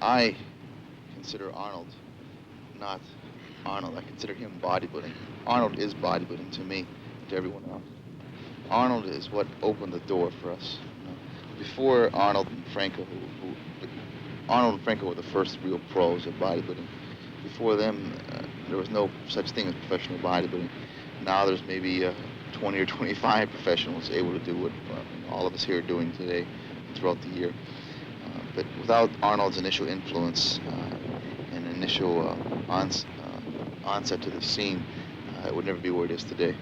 I consider Arnold not Arnold. I consider him bodybuilding. Arnold is bodybuilding to me, to everyone else. Arnold is what opened the door for us. You know? Before Arnold and Franco, Arnold and Franco were the first real pros of bodybuilding. Before them, there was no such thing as professional bodybuilding. Now there's maybe 20 or 25 professionals able to do what all of us here are doing today throughout the year. But without Arnold's initial influence and initial onset to the scene, it would never be where it is today.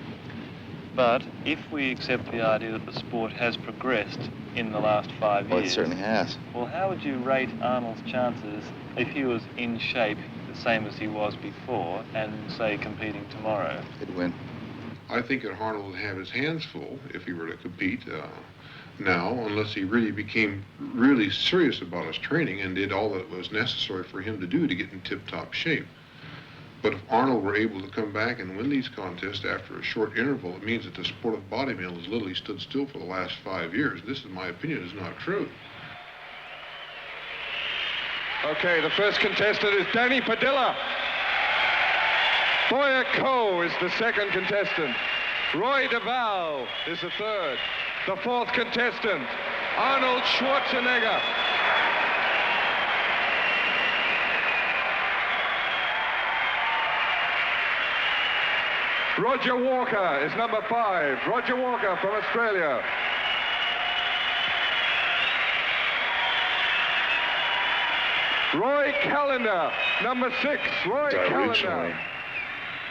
But if we accept the idea that the sport has progressed in the last 5 years... Well, it certainly has. Well, how would you rate Arnold's chances if he was in shape the same as he was before and, say, competing tomorrow? He'd win. I think that Arnold would have his hands full if he were to compete now, unless he really became really serious about his training and did all that was necessary for him to do to get in tip-top shape. But if Arnold were able to come back and win these contests after a short interval, it means that the sport of bodybuilding has literally stood still for the last 5 years. This, in my opinion, is not true. Okay, the first contestant is Danny Padilla. Boyer Coe is the second contestant. Roy DeVal is the third. The fourth contestant, Arnold Schwarzenegger. Roger Walker is number 5. Roger Walker from Australia. Roy Callender, number 6. Roy Callender. Originally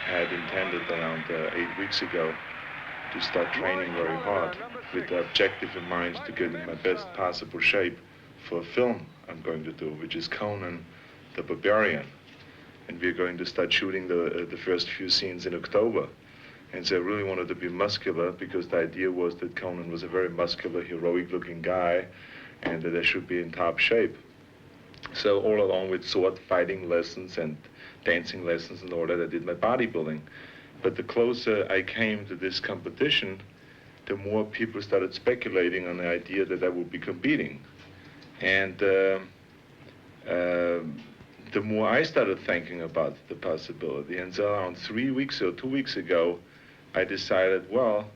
had intended around 8 weeks ago to start training very hard with the objective in mind to get in my best possible shape for a film I'm going to do, which is Conan the Barbarian. And we're going to start shooting the first few scenes in October. And so I really wanted to be muscular because the idea was that Conan was a very muscular, heroic-looking guy and that I should be in top shape. So all along with sword fighting lessons and dancing lessons and all that, I did my bodybuilding. But the closer I came to this competition, the more people started speculating on the idea that I would be competing. And the more I started thinking about the possibility. And so around 3 weeks or 2 weeks ago, I decided, well,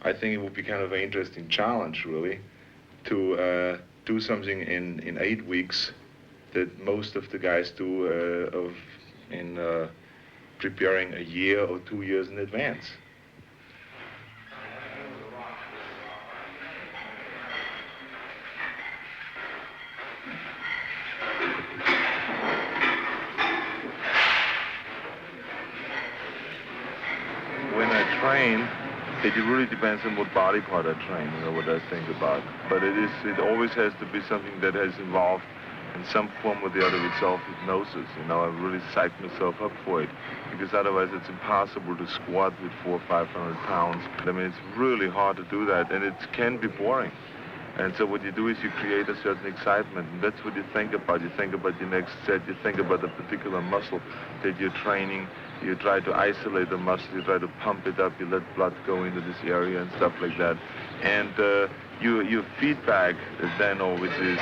I think it would be kind of an interesting challenge, really, to do something in 8 weeks that most of the guys do in preparing a year or 2 years in advance. When I train, It really depends on what body part I train, what I think about. But it always has to be something that has involved in some form or the other with self-hypnosis. I really psych myself up for it, because otherwise it's impossible to squat with 400 or 500 pounds. I mean, it's really hard to do that, and it can be boring. And so what you do is you create a certain excitement, and that's what you think about. You think about your next set, you think about the particular muscle that you're training, you try to isolate the muscle, you try to pump it up, you let blood go into this area and stuff like that. And your feedback then always is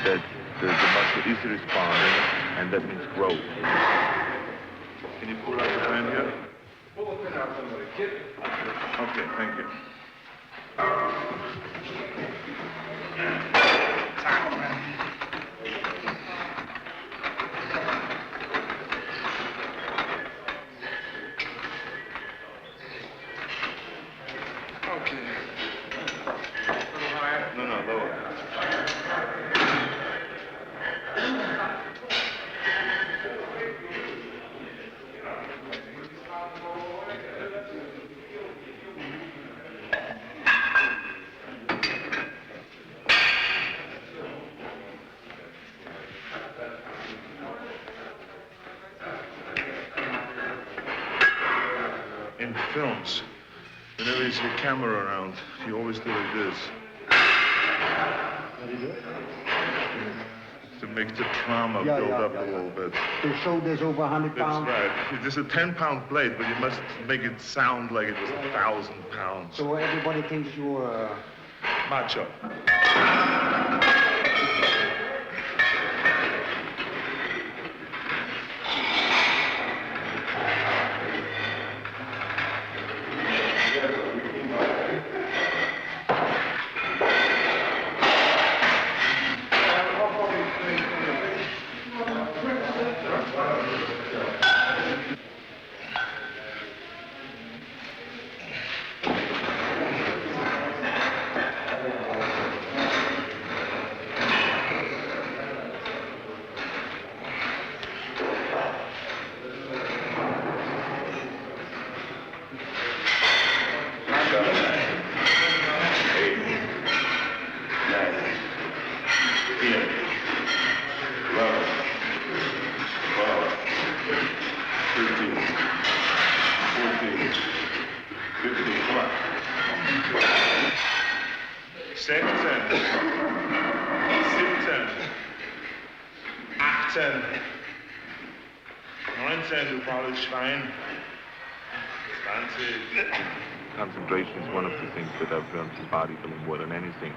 that the muscle is responding, and that means growth. Can you pull out the pen here? Pull the pin out, somebody. Kid. Okay, thank you. Okay. No, lower. In films, whenever you see a camera around, you always do like this. How do you do it? To make the trauma build up a little bit. To show there's over 100 pounds? That's right. It is a 10-pound plate, but you must make it sound like it was 1,000 pounds. So everybody thinks you're Macho. Concentration is one of the things that I've learned in bodybuilding more than anything.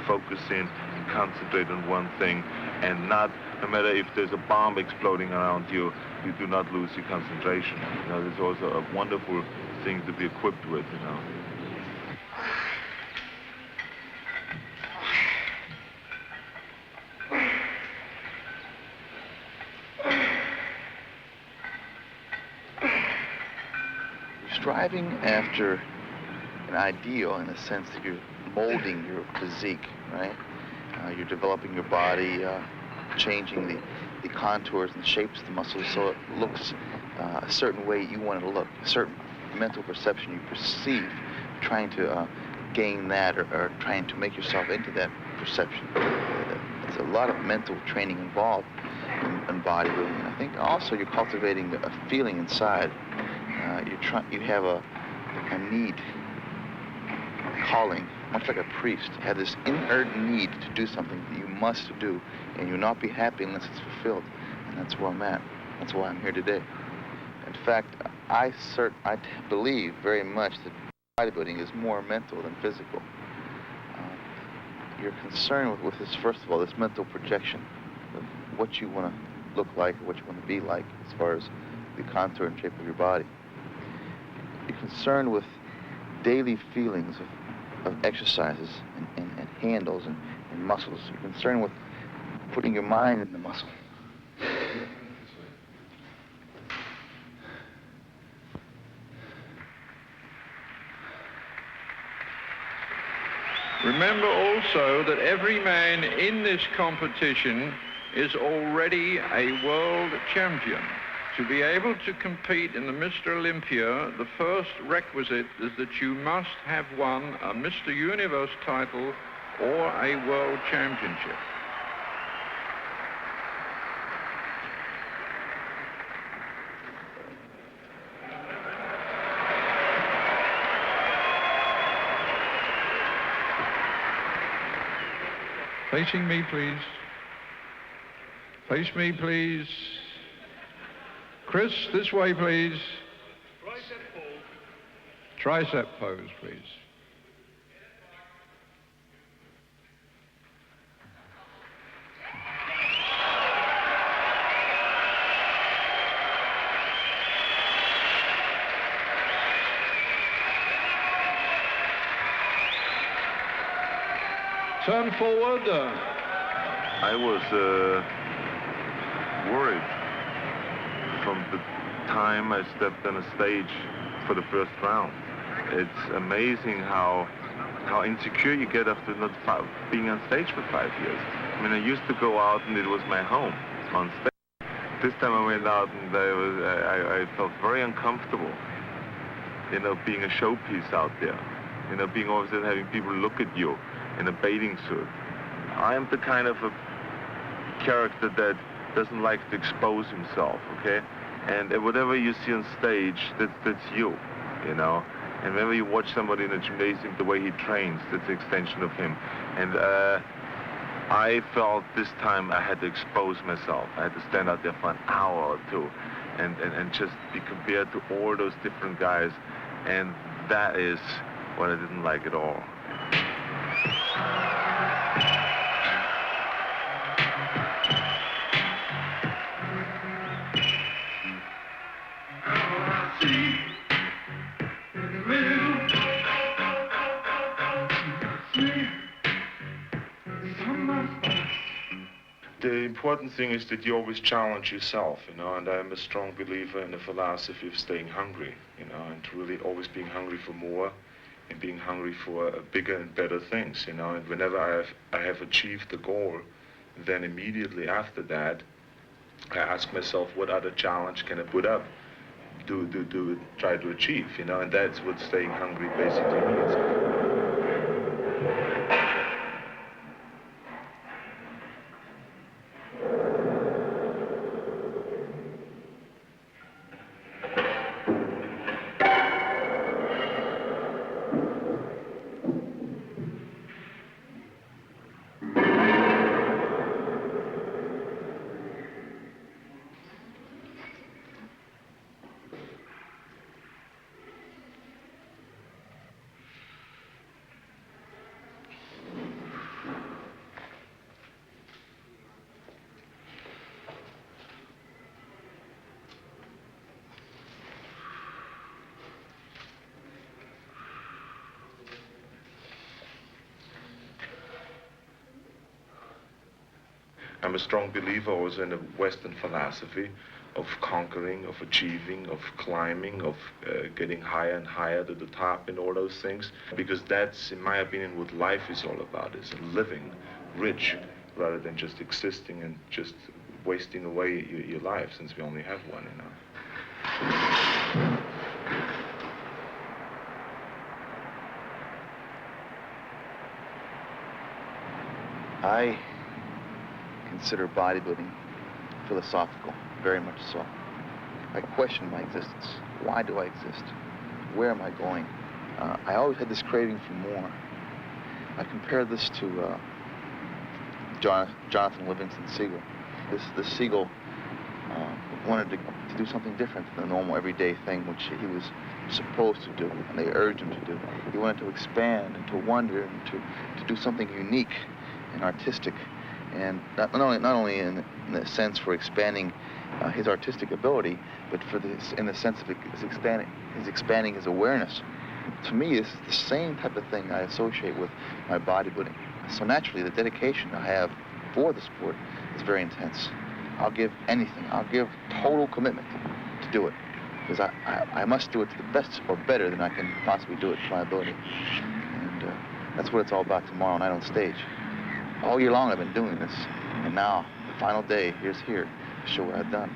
Focus in and concentrate on one thing, and no matter if there's a bomb exploding around you, you do not lose your concentration. There's also a wonderful thing to be equipped with, Striving after an ideal in the sense that you're molding your physique, right? You're developing your body, changing the contours and shapes of the muscles so it looks a certain way you want it to look, a certain mental perception you perceive, trying to gain that or trying to make yourself into that perception. There's a lot of mental training involved in bodybuilding. And I think also you're cultivating a feeling inside. You have a need, calling, much like a priest. You have this inherent need to do something that you must do, and you'll not be happy unless it's fulfilled. And that's where I'm at. That's why I'm here today. In fact, I believe very much that bodybuilding is more mental than physical. You're concerned with this, first of all, this mental projection of what you want to look like or what you want to be like as far as the contour and shape of your body. You're concerned with daily feelings of exercises and handles and muscles. You're concerned with putting your mind in the muscle. Remember also that every man in this competition is already a world champion. To be able to compete in the Mr. Olympia, the first requisite is that you must have won a Mr. Universe title or a World Championship. Facing me, please. Face me, please. Chris, this way, please. Tricep pose. Tricep pose, please. Turn forward. I was worried from the time I stepped on a stage for the first round. It's amazing how insecure you get after not being on stage for 5 years. I mean, I used to go out and it was my home on stage. This time I went out and I felt very uncomfortable, you know, being a showpiece out there, you know, being always having people look at you in a bathing suit. I am the kind of a character that doesn't like to expose himself, okay? And whatever you see on stage, that's you, you know? And whenever you watch somebody in a gymnasium, the way he trains, that's an extension of him. And I felt this time I had to expose myself. I had to stand out there for an hour or two and just be compared to all those different guys. And that is what I didn't like at all. The important thing is that you always challenge yourself, you know, and I'm a strong believer in the philosophy of staying hungry, you know, and really always being hungry for more and being hungry for bigger and better things, you know, and whenever I have achieved the goal, then immediately after that, I ask myself, what other challenge can I put up to try to achieve, you know, and that's what staying hungry basically means. I'm a strong believer also in the Western philosophy of conquering, of achieving, of climbing, of getting higher and higher to the top and all those things. Because that's, in my opinion, what life is all about, is living rich rather than just existing and just wasting away your life, since we only have one, you know. I consider bodybuilding philosophical, very much so. I question my existence. Why do I exist? Where am I going? I always had this craving for more. I compare this to Jonathan Livingston Seagull. This seagull wanted to do something different than the normal everyday thing which he was supposed to do, and they urged him to do. He wanted to expand and to wonder and to do something unique and artistic, and not only in the sense for expanding his artistic ability, but in the sense of expanding his awareness. To me, this is the same type of thing I associate with my bodybuilding. So naturally, the dedication I have for the sport is very intense. I'll give anything. I'll give total commitment to do it, because I must do it to the best or better than I can possibly do it to my ability. And that's what it's all about tomorrow night on stage. All year long I've been doing this, and now, the final day, here's here to show what I've done.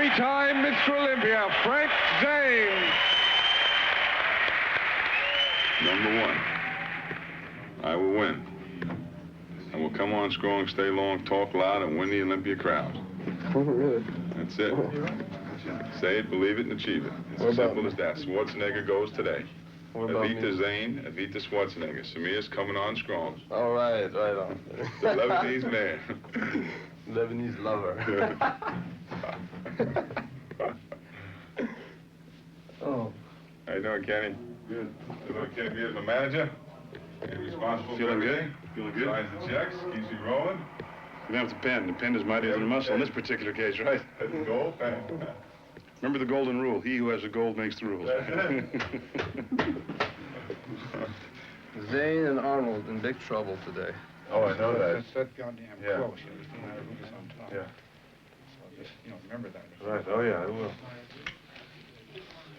three-time Mr. Olympia, Frank Zane. Number one, I will win. I will come on strong, stay long, talk loud, and win the Olympia crowd. That's it. Say it, believe it, and achieve it. It's as simple as that. Schwarzenegger goes today. Evita Zane, Evita Schwarzenegger. Samir's coming on strong. All right, right on. The Lebanese man. Lebanese lover. Oh. How you doing, Kenny? Good. You doing, Kenny? Being my manager? You're responsible for everything? Feeling good? Signs the checks, keeps you rolling. You have the pen. The pen is mightier than the muscle in this particular case, right? That's the goal. Remember the golden rule. He who has the gold makes the rules. Zane and Arnold in big trouble today. Oh, I know that. That's that goddamn Yeah. close. You understand how to move on top. Yeah. So just, remember that. Right. Oh, yeah, I will.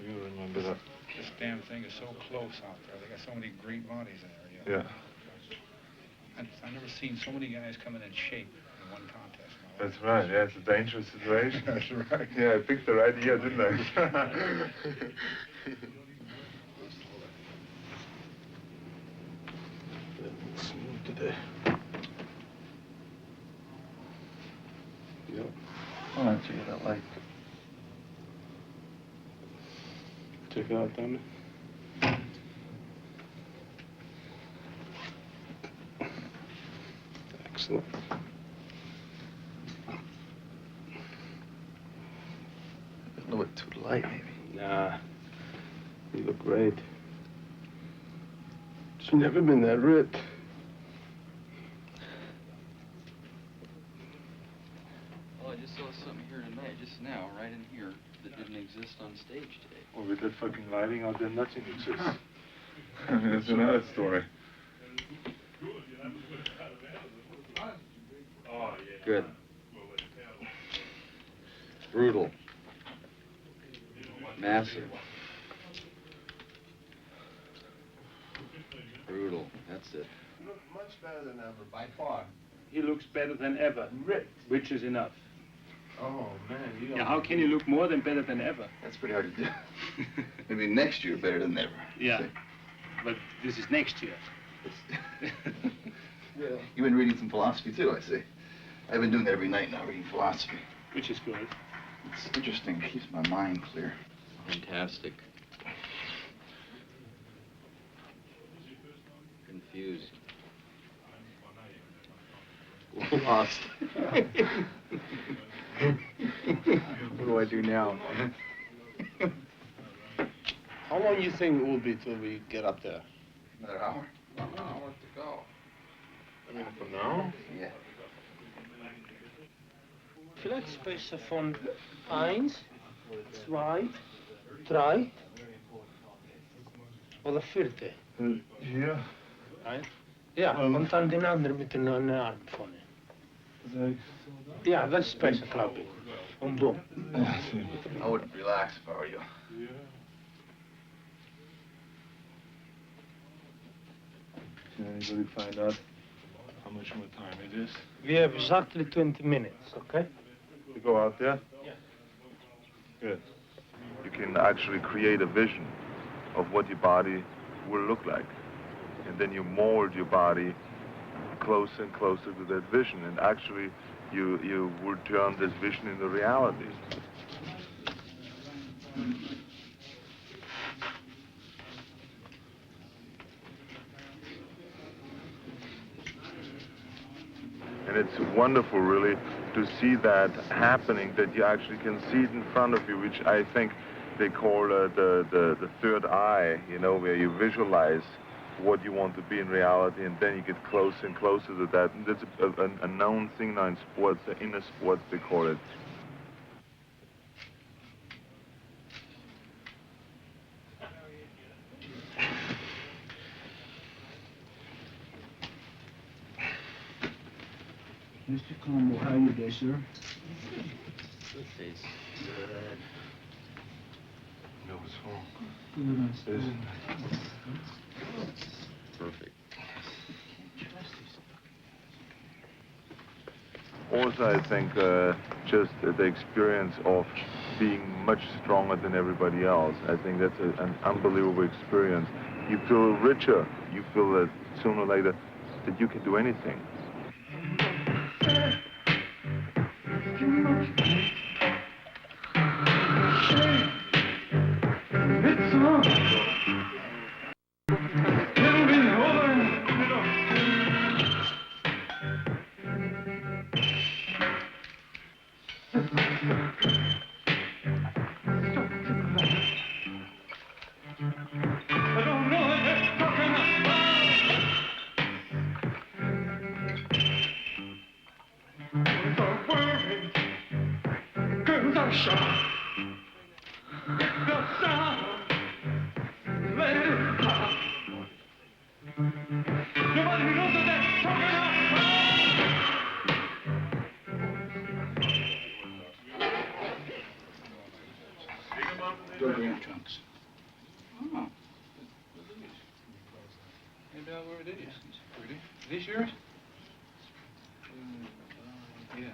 You remember that. This damn thing is so close out there. They got so many great bodies in there. Yeah. I've never seen so many guys come in shape in one contest. That's right. Yeah, it's a dangerous situation. That's right. Yeah, I picked the right year, didn't I? Today. Yep. I'll answer you that light. Check it out, Tommy. Excellent. A little bit too light, maybe. Nah, you look great. You've never been that ripped. Well, I just saw something here tonight, just now, right in here, that didn't exist on stage today. Well, with that fucking lighting out there, nothing exists. That's another story. Good. Brutal. Massive. Brutal. That's it. You look much better than ever, by far. He looks better than ever, which is enough. Oh, man, you don't... Yeah, how can you look more than better than ever? That's pretty hard to do. Maybe next year better than ever. Yeah, but this is next year. Yeah. You've been reading some philosophy too, I see. I've been doing that every night now, reading philosophy. Which is good. It's interesting. It keeps my mind clear. Fantastic. Confused. Lost. What do I do now? How long do you think it will be till we get up there? Another hour? An hour to go. I mean, from now? Yeah. Vielleicht spreche von 1, 2, 3 oder 4. Ja. Ja, und dann den anderen mit den Arm vorne. Ja, das ist besser, glaube ich. Und du. I would relax if I were you. Can anybody find out how much more time it is? We have exactly 20 minutes, okay? To go out there? Yeah. Good. You can actually create a vision of what your body will look like. And then you mold your body closer and closer to that vision. And actually, you will turn this vision into reality. And it's wonderful, really, to see that happening, that you actually can see it in front of you, which I think they call the third eye, you know, where you visualize what you want to be in reality, and then you get closer and closer to that. And that's a known thing now in sports, inner sports, they call it. Mr. Como, how are you today, sir? Good face. No, what's wrong? Perfect. Also, I think just the experience of being much stronger than everybody else. I think that's an unbelievable experience. You feel richer. You feel that sooner or later that you can do anything. Trunks. Oh. Maybe I'll wear these. These are pretty. Are these yours? Yeah.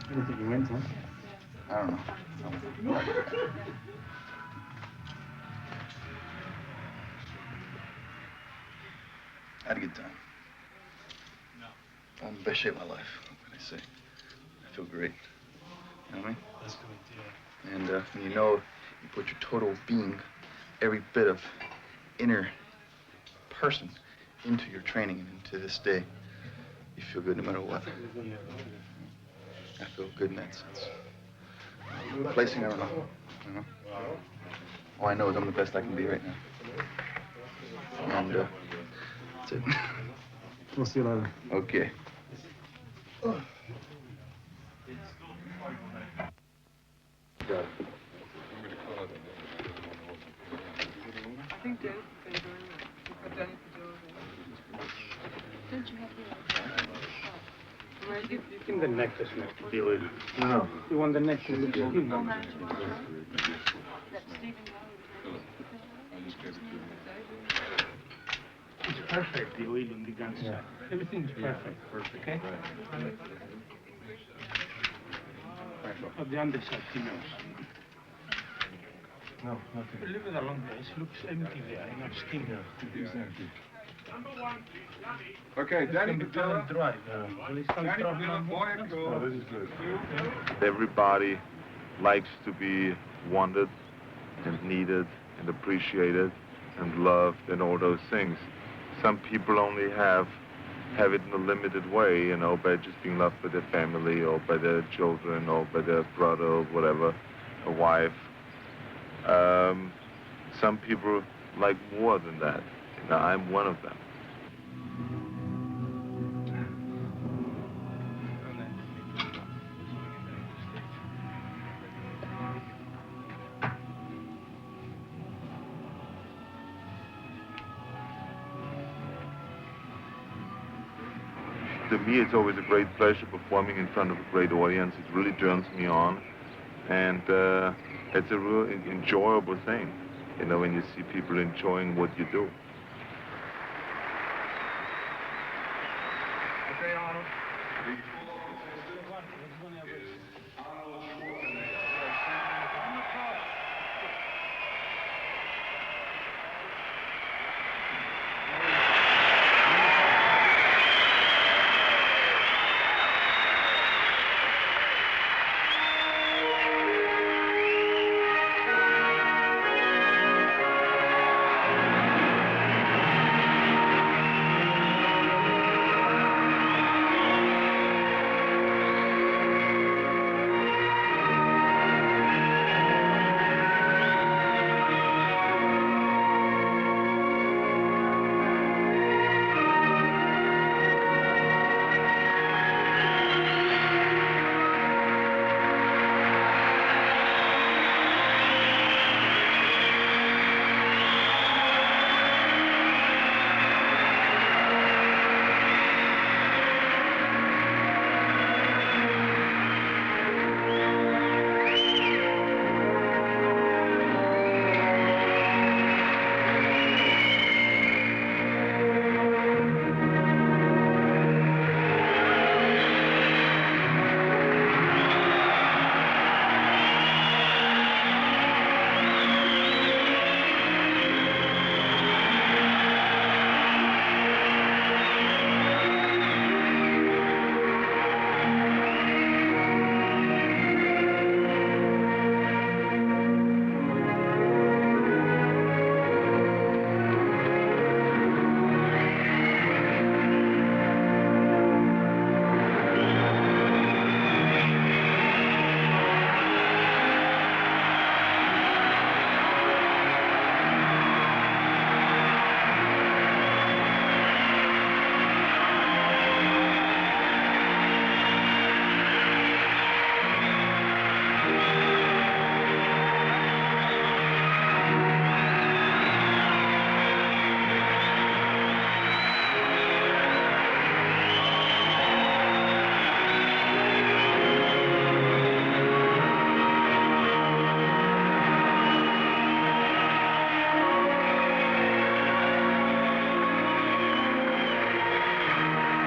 I don't think you went, huh? I don't know. I had a good time. I'm in the best shape of my life. What can I say? I feel great. You know what I mean? That's good, yeah. And when you know you put your total being, every bit of inner person into your training and into this day, you You feel good no matter what. I feel good in that sense. Placing, I don't know. All I know is I'm the best I can be right now. And that's it. We'll see you later. Okay. I think Dad can join me. Danny can join me. Don't you have the You can the neck doesn't have to be with. No. You want the neck to look skin. It's perfect, the oil on the gun side. Everything's perfect. Perfect. Okay? Of the underside, he knows. No, nothing. Leave it alone there. It looks empty there. Enough steam. It's empty. Okay, Danny can dry. Will he start Danny, dropping? Oh, this is good. Everybody likes to be wanted and needed and appreciated and loved and all those things. Some people only have it in a limited way, you know, by just being loved by their family or by their children or by their brother or whatever, a wife. Some people like more than that. You know, I'm one of them. To me, it's always a great pleasure performing in front of a great audience. It really turns me on, and it's a real enjoyable thing, you know, when you see people enjoying what you do. Okay, Arnold.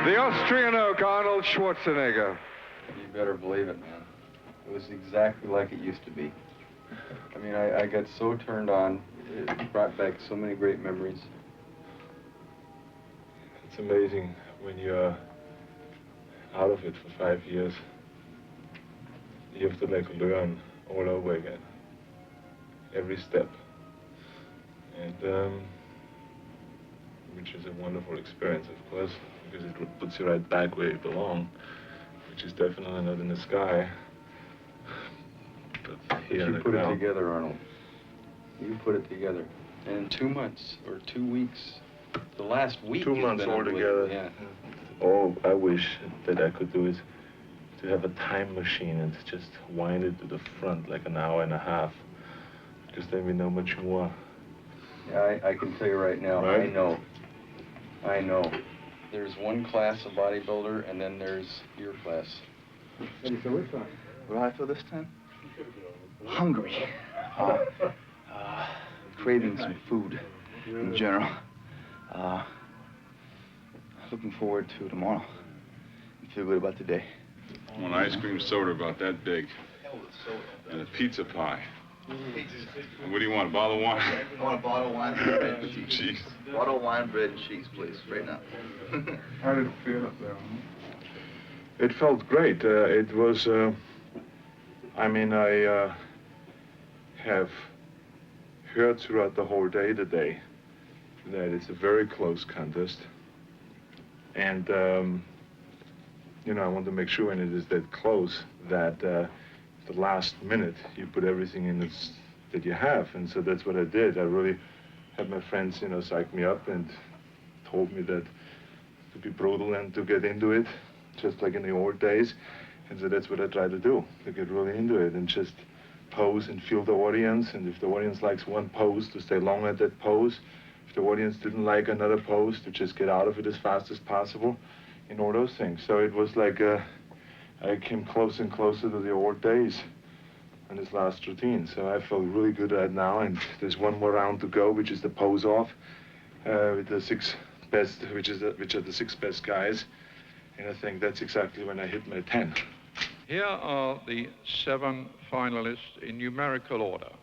The Austrian oak, Arnold Schwarzenegger. You better believe it, man. It was exactly like it used to be. I mean, I got so turned on. It brought back so many great memories. It's amazing when you're out of it for 5 years. You have to like learn all over again, every step. And which is a wonderful experience, of course, because it puts you right back where you belong, which is definitely not in the sky, but here. You put it together, Arnold. You put it together. And in 2 months or 2 weeks, the last week. 2 months altogether. Yeah. All I wish that I could do is to have a time machine and just wind it to the front like an hour and a half, because then we know much more. Yeah, I can tell you right now, right? I know. There's one class of bodybuilder, and then there's your class. What do I feel this time? Hungry. Craving some food in general. Looking forward to tomorrow. And feel good about today. I want ice cream soda about that big. And a pizza pie. And what do you want, a bottle of wine? I want a bottle of wine, bread and cheese. Cheese. Bottle of wine, bread, and cheese, please, right now. How did it feel up there? It felt great. It was, I have heard throughout the whole day today that it's a very close contest. And, I want to make sure when it is that close that the last minute you put everything in that you have. And so that's what I did. I really had my friends, psych me up and told me that to be brutal and to get into it, just like in the old days. And so that's what I try to do, to get really into it and just pose and feel the audience. And if the audience likes one pose, to stay long at that pose. If the audience didn't like another pose, to just get out of it as fast as possible, all those things. So it was like I came closer and closer to the old days in this last routine. So I feel really good right now, and there's one more round to go, which is the pose off with the 6 best, which are the 6 best guys. And I think that's exactly when I hit my 10. Here are the 7 finalists in numerical order.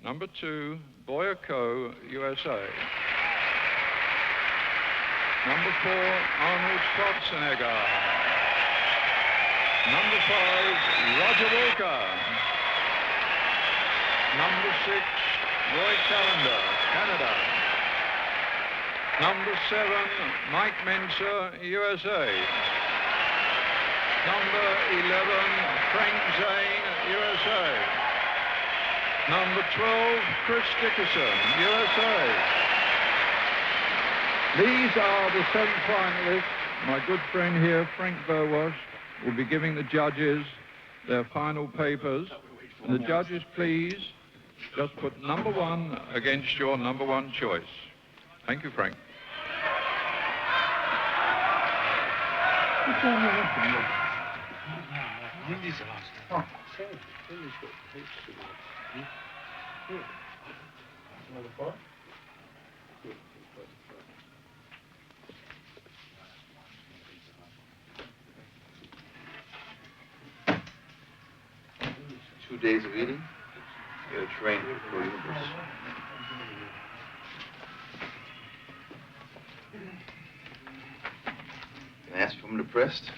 Number 2, Boyer Coe, USA. Number 4, Arnold Schwarzenegger. Number 5, Roger Walker. Number 6, Roy Callender, Canada. Number 7, Mike Mentzer, USA. Number 11, Frank Zane, USA. Number 12, Chris Dickerson, USA. These are the 7 finalists. My good friend here, Frank Burwash, will be giving the judges their final papers. And the judges, please, just put number 1 against your number 1 choice. Thank you, Frank. Two days of eating, you gotta train for Olympus. Can I ask if I'm depressed?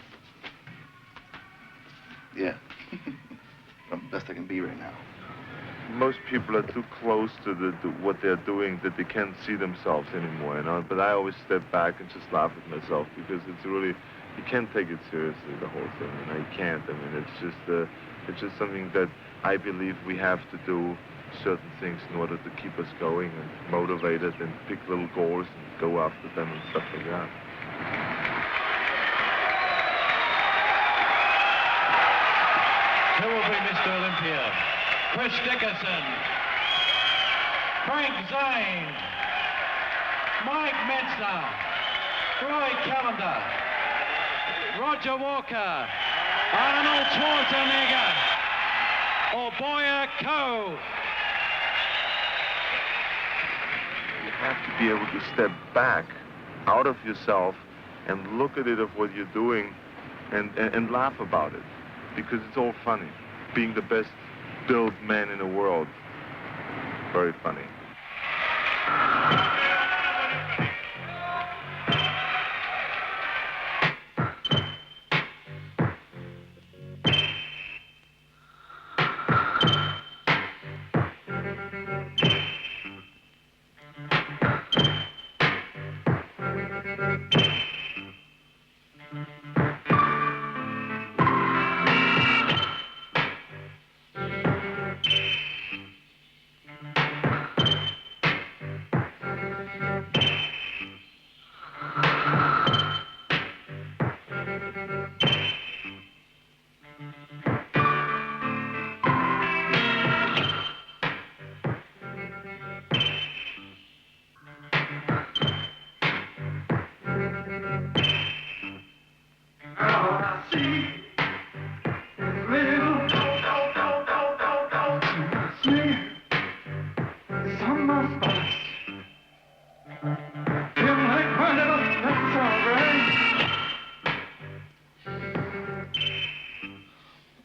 Yeah. I'm the best I can be right now. Most people are too close to what they're doing that they can't see themselves anymore, But I always step back and just laugh at myself, because it's really, you can't take it seriously, the whole thing. You can't. It's just something that I believe we have to do certain things in order to keep us going and motivated and pick little goals and go after them and stuff like that. Who will be Mr. Olympia? Chris Dickerson, Frank Zane, Mike Mentzer, Roy Callender, Roger Walker, Arnold Schwarzenegger, or Boyer Coe. You have to be able to step back out of yourself and look at it of what you're doing and laugh about it, because it's all funny. Being the best built man in the world, very funny.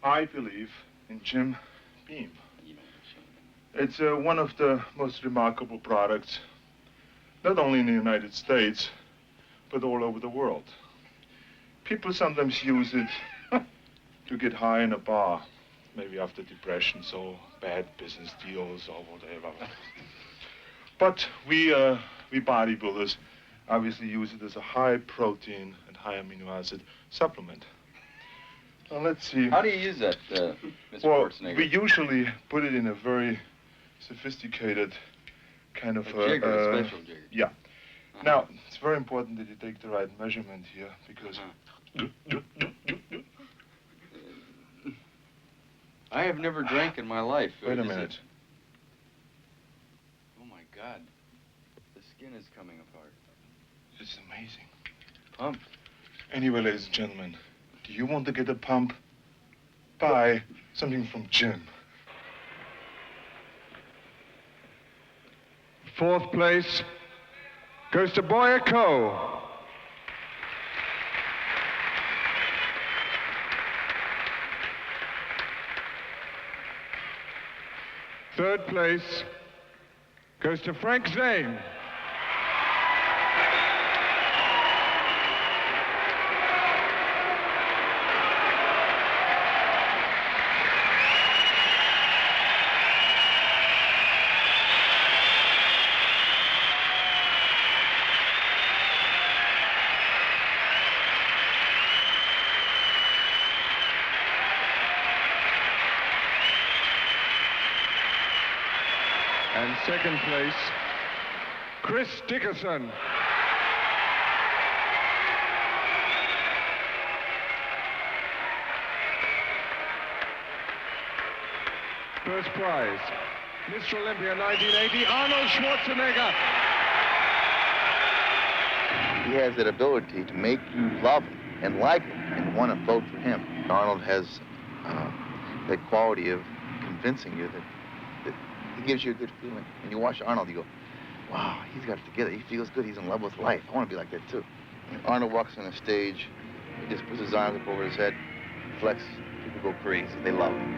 I believe in Jim Beam. It's one of the most remarkable products, not only in the United States, but all over the world. People sometimes use it to get high in a bar, maybe after depressions or bad business deals or whatever. But we bodybuilders obviously use it as a high protein and high amino acid supplement. Now let's see. How do you use that, Mr. Well, Schwarzenegger? we usually put it in a very sophisticated kind of a jigger, a special jigger. Yeah. Now, it's very important that you take the right measurement here because I have never drank in my life. Wait a minute. Oh my God. The skin is coming apart. It's amazing. Pump. Anyway, ladies and gentlemen, do you want to get a pump? Buy something from Jim. Fourth place goes to Boyako. Third place goes to Frank Zane. And second place, Chris Dickerson. First prize, Mr. Olympia 1980, Arnold Schwarzenegger. He has that ability to make you love him and like him and want to vote for him. Arnold has that quality of convincing you that he gives you a good feeling. When you watch Arnold, you go, wow, he's got it together. He feels good. He's in love with life. I want to be like that, too. When Arnold walks on a stage, he just puts his arms up over his head, flexes. People go crazy. They love him.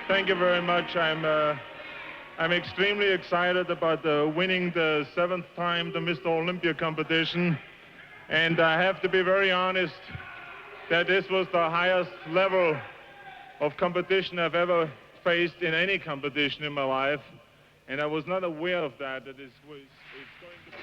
Thank you very much. I'm extremely excited about winning the 7th time the Mr. Olympia competition. And I have to be very honest that this was the highest level of competition I've ever faced in any competition in my life. And I was not aware of that it's going to be...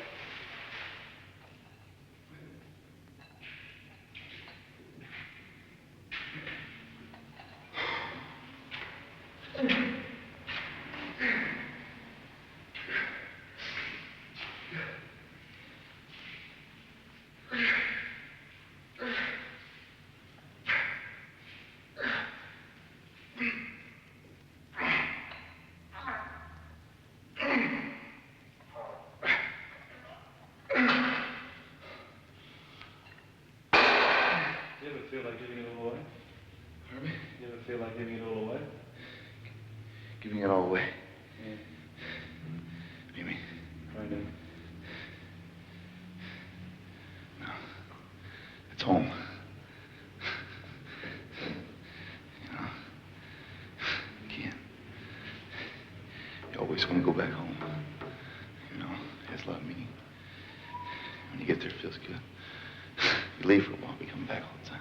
You ever feel like giving it all away? Pardon me? You ever feel like giving it all away? Giving it all away. Yeah. What do you mean? Kind of. No. It's home. You know? You can't. You always want to go back home. You know? It has a lot of meaning. When you get there, it feels good. You leave for a while, we come back all the time.